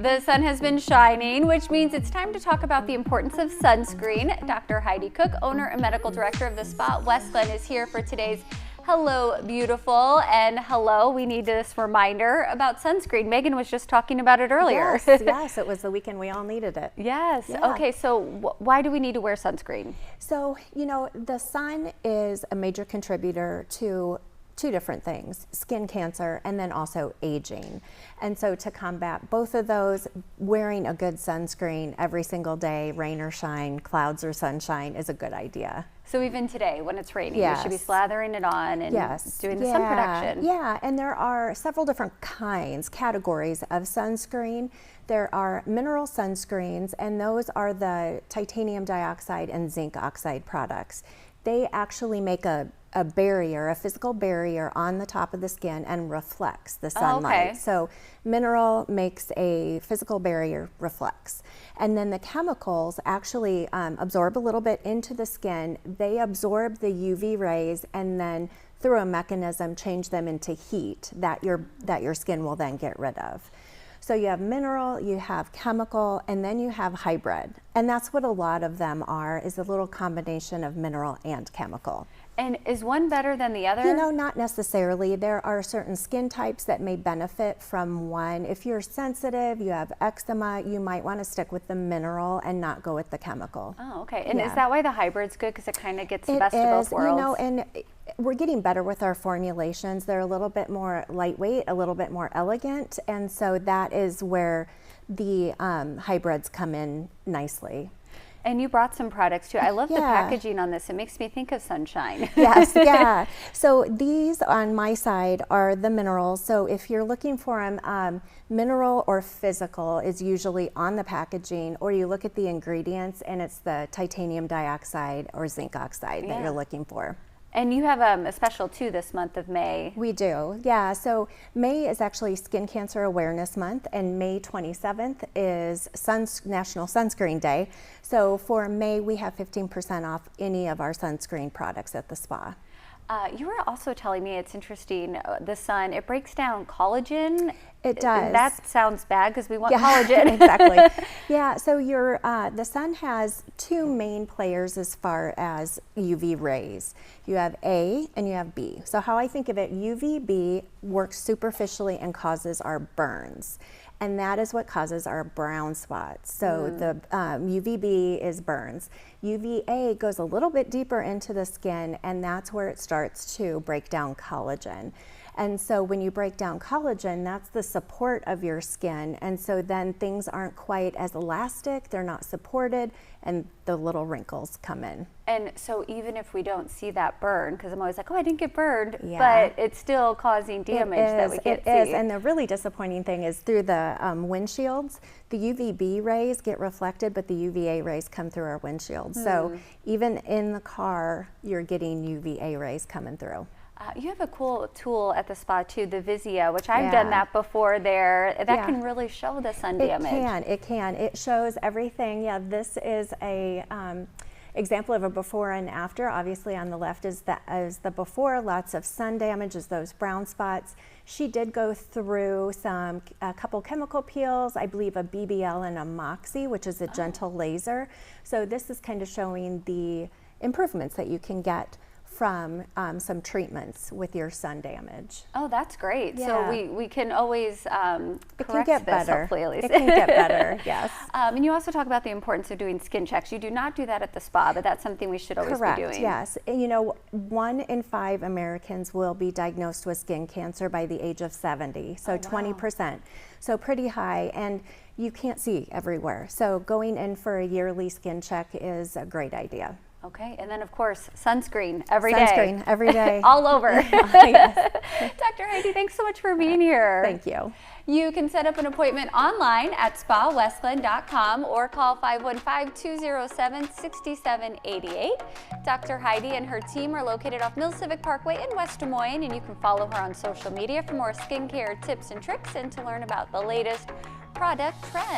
The sun has been shining, which means it's time to talk about the importance of sunscreen. Dr. Heidi Cook, owner and medical director of the spa West Glen, is here for today's Hello Beautiful. And hello, we need this reminder about sunscreen. Megan was just talking about it earlier. Yes, it was the weekend we all needed it. Yes. Yeah. Okay, so why do we need to wear sunscreen? So, the sun is a major contributor to two different things, skin cancer and then also aging. And so to combat both of those, wearing a good sunscreen every single day, rain or shine, clouds or sunshine, is a good idea. So even today when it's raining, Yes. we should be slathering it on and doing the sun protection. Yeah, and there are several different categories of sunscreen. There are mineral sunscreens, and those are the titanium dioxide and zinc oxide products. They actually make a barrier, a physical barrier on the top of the skin and reflects the sunlight. Okay. So mineral makes a physical barrier, reflects. And then the chemicals actually absorb a little bit into the skin. They absorb the UV rays and then through a mechanism change them into heat that your skin will then get rid of. So you have mineral, you have chemical, and then you have hybrid. And that's what a lot of them are, is a little combination of mineral and chemical. And is one better than the other? Not necessarily. There are certain skin types that may benefit from one. If you're sensitive, you have eczema, you might want to stick with the mineral and not go with the chemical. Oh, okay. And is that why the hybrid's good? Because it kind of gets the best of both worlds? And we're getting better with our formulations. They're a little bit more lightweight, a little bit more elegant, and so that is where the hybrids come in nicely. And you brought some products too. I love the packaging on this. It makes me think of sunshine. Yes, yeah. So these on my side are the minerals. So if you're looking for them, mineral or physical is usually on the packaging, or you look at the ingredients and it's the titanium dioxide or zinc oxide that you're looking for. And you have a special too this month of May. We do, yeah. So May is actually Skin Cancer Awareness Month, and May 27th is National Sunscreen Day. So for May, we have 15% off any of our sunscreen products at the spa. You were also telling me, it's interesting, the sun, it breaks down collagen. It does. That sounds bad because we want collagen. Exactly. Yeah, so the sun has two main players as far as UV rays. You have A and you have B. So how I think of it, UVB works superficially and causes our burns. And that is what causes our brown spots. So the UVB is burns. UVA goes a little bit deeper into the skin, and that's where it starts to break down collagen. And so when you break down collagen, that's the support of your skin. And so then things aren't quite as elastic, they're not supported, and the little wrinkles come in. And so even if we don't see that burn, because I'm always like, oh, I didn't get burned, but it's still causing damage that we can't see. It is, and the really disappointing thing is through the windshields, the UVB rays get reflected, but the UVA rays come through our windshields. So even in the car, you're getting UVA rays coming through. You have a cool tool at the spa too, the Visia, which I've done that before there. That can really show the sun damage. It can. It shows everything. Yeah, this is a example of a before and after. Obviously on the left is the before, lots of sun damage, is those brown spots. She did go through a couple chemical peels, I believe a BBL and a Moxie, which is a gentle laser. So this is kind of showing the improvements that you can get from some treatments with your sun damage. Oh, that's great. Yeah. So we can always correct get this, better. hopefully at least. It can get better, yes. And you also talk about the importance of doing skin checks. You do not do that at the spa, but that's something we should always be doing. Yes. 1 in 5 Americans will be diagnosed with skin cancer by the age of 70, so 20%. So pretty high, and you can't see everywhere. So going in for a yearly skin check is a great idea. Okay, and then of course, sunscreen every day. Sunscreen every day. All over. Yes. Dr. Heidi, thanks so much for being here. Thank you. You can set up an appointment online at spawestglen.com or call 515-207-6788. Dr. Heidi and her team are located off Mill Civic Parkway in West Des Moines, and you can follow her on social media for more skincare tips and tricks and to learn about the latest product trends.